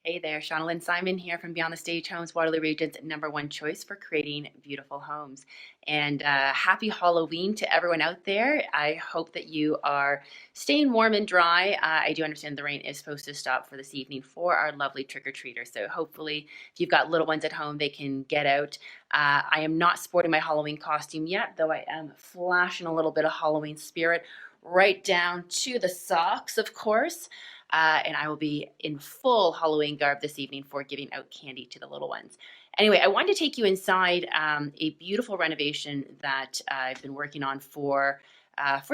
Hey there, Shauna Lynn Simon here from Beyond the Stage Homes, Waterloo Region's #1 choice for creating beautiful homes. And happy Halloween to everyone out there. I hope that you are staying warm and dry. I do understand the rain is supposed to stop for this evening for our lovely trick-or-treaters. So hopefully, if you've got little ones at home, they can get out. I am not sporting my Halloween costume yet, though I am flashing a little bit of Halloween spirit right down to the socks, of course. And I will be in full Halloween garb this evening for giving out candy to the little ones. Anyway, I wanted to take you inside a beautiful renovation that I've been working on for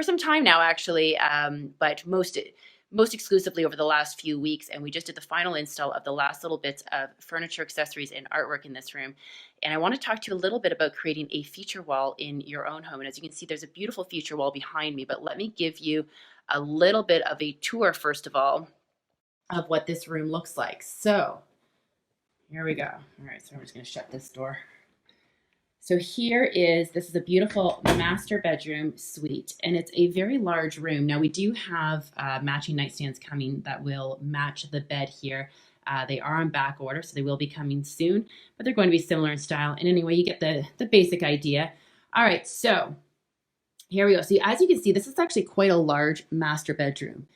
some time now, actually, but most exclusively over the last few weeks. And we just did the final install of the last little bits of furniture, accessories, and artwork in this room. And I want to talk to you a little bit about creating a feature wall in your own home. And as you can see, there's a beautiful feature wall behind me, but let me give you a little bit of a tour, first of all, of what this room looks like. So here we go. All right, so I'm just going to shut this door. So this is a beautiful master bedroom suite, and it's a very large room. Now we do have matching nightstands coming that will match the bed here. They are on back order, so they will be coming soon, but they're going to be similar in style. And anyway, you get the basic idea. All right, so here we go. So as you can see, this is actually quite a large master bedroom.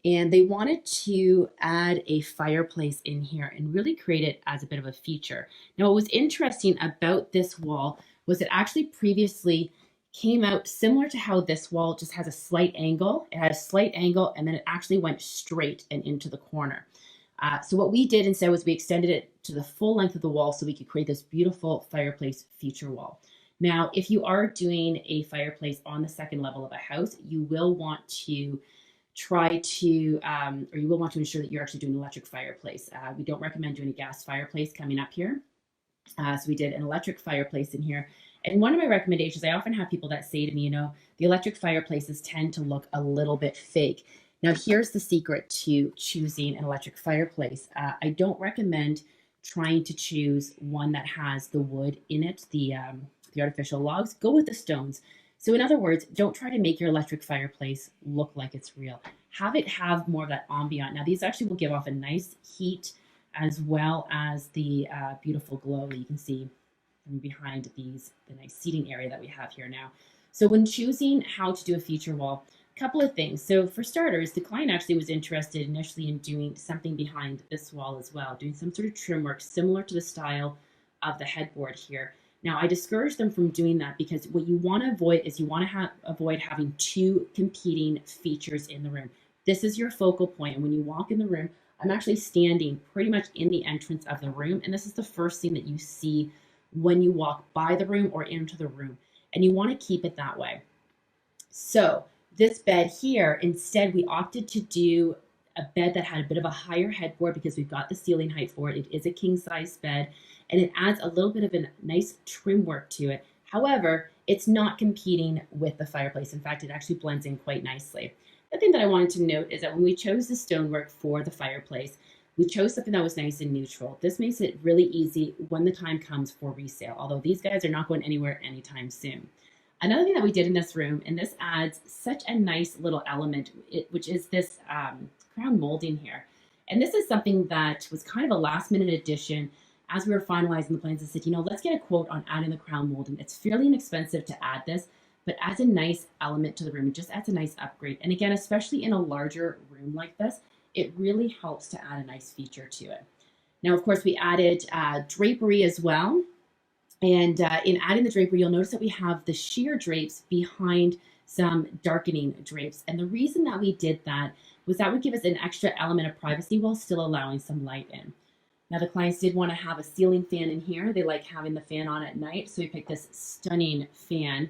And they wanted to add a fireplace in here and really create it as a bit of a feature. Now, what was interesting about this wall was it actually previously came out similar to how this wall just has a slight angle. It had a slight angle, and then it actually went straight and into the corner. So what we did instead was we extended it to the full length of the wall so we could create this beautiful fireplace feature wall. Now, if you are doing a fireplace on the second level of a house, you will want to ensure that you're actually doing an electric fireplace. We don't recommend doing a gas fireplace coming up here. So we did an electric fireplace in here. And one of my recommendations, I often have people that say to me, the electric fireplaces tend to look a little bit fake. Now, here's the secret to choosing an electric fireplace. I don't recommend trying to choose one that has the wood in it, the artificial logs. Go with the stones. So in other words, don't try to make your electric fireplace look like it's real. Have it have more of that ambient. Now, these actually will give off a nice heat as well as the beautiful glow that you can see from behind the nice seating area that we have here now. So when choosing how to do a feature wall, a couple of things. So for starters, the client actually was interested initially in doing something behind this wall as well, doing some sort of trim work similar to the style of the headboard here. Now, I discourage them from doing that because what you want to avoid is avoid having two competing features in the room. This is your focal point, and when you walk in the room, I'm actually standing pretty much in the entrance of the room, and this is the first thing that you see when you walk by the room or into the room, and you want to keep it that way. So this bed here, instead, we opted to do a bed that had a bit of a higher headboard because we've got the ceiling height for it. It is a king-size bed, and it adds a little bit of a nice trim work to it. However, it's not competing with the fireplace. In fact, it actually blends in quite nicely. The thing that I wanted to note is that when we chose the stonework for the fireplace, we chose something that was nice and neutral. This makes it really easy when the time comes for resale, although these guys are not going anywhere anytime soon. Another thing that we did in this room, and this adds such a nice little element, which is this crown molding here. And this is something that was kind of a last minute addition. As we were finalizing the plans, I said, let's get a quote on adding the crown molding. It's fairly inexpensive to add this, but adds a nice element to the room. It just adds a nice upgrade. And again, especially in a larger room like this, it really helps to add a nice feature to it. Now, of course, we added drapery as well. And in adding the drapery, you'll notice that we have the sheer drapes behind some darkening drapes. And the reason that we did that was that would give us an extra element of privacy while still allowing some light in. Now, the clients did want to have a ceiling fan in here. They like having the fan on at night, so we picked this stunning fan,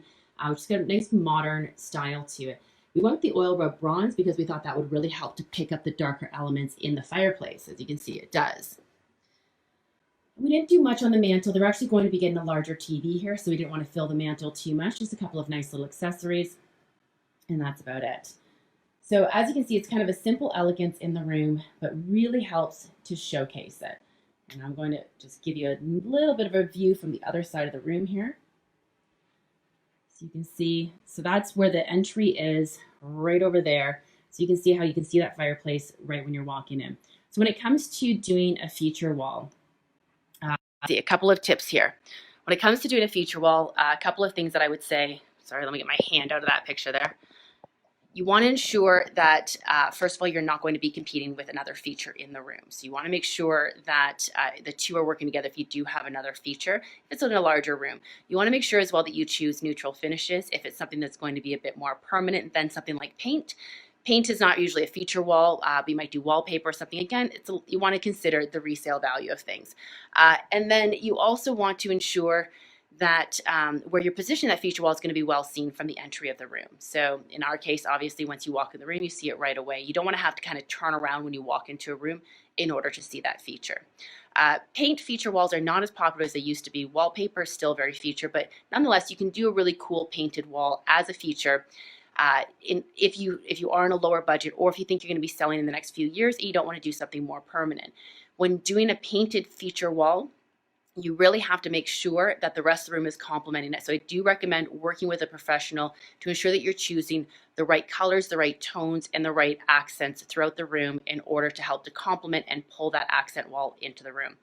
which has got a nice modern style to it. We went with the oil rub bronze because we thought that would really help to pick up the darker elements in the fireplace. As you can see, it does. We didn't do much on the mantle. They're actually going to be getting a larger TV here, so we didn't want to fill the mantle too much. Just a couple of nice little accessories, and that's about it. So as you can see, it's kind of a simple elegance in the room, but really helps to showcase it. And I'm going to just give you a little bit of a view from the other side of the room here. So you can see, so that's where the entry is, right over there. So you can see how you can see that fireplace right when you're walking in. So when it comes to doing a feature wall, a couple of tips here. When it comes to doing a feature wall, a couple of things that I would say, sorry, let me get my hand out of that picture there. You want to ensure that, first of all, you're not going to be competing with another feature in the room. So you want to make sure that the two are working together if you do have another feature. If it's in a larger room, you want to make sure as well that you choose neutral finishes. If it's something that's going to be a bit more permanent than something like paint. Paint is not usually a feature wall. We might do wallpaper or something. Again, you want to consider the resale value of things. And then you also want to ensure that where you're positioning that feature wall is going to be well seen from the entry of the room. So in our case, obviously, once you walk in the room, you see it right away. You don't want to have to kind of turn around when you walk into a room in order to see that feature. Paint feature walls are not as popular as they used to be. Wallpaper is still very feature, but nonetheless, you can do a really cool painted wall as a feature. If you are in a lower budget, or if you think you're going to be selling in the next few years and you don't want to do something more permanent. When doing a painted feature wall, you really have to make sure that the rest of the room is complementing it. So I do recommend working with a professional to ensure that you're choosing the right colors, the right tones, and the right accents throughout the room in order to help to complement and pull that accent wall into the room.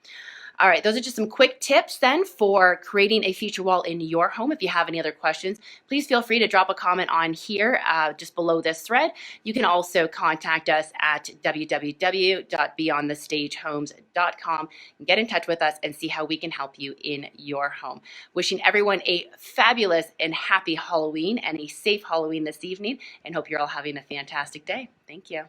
All right, those are just some quick tips then for creating a feature wall in your home. If you have any other questions, please feel free to drop a comment on here just below this thread. You can also contact us at www.beyondthestagehomes.com and get in touch with us and see how we can help you in your home. Wishing everyone a fabulous and happy Halloween and a safe Halloween this evening, and hope you're all having a fantastic day. Thank you.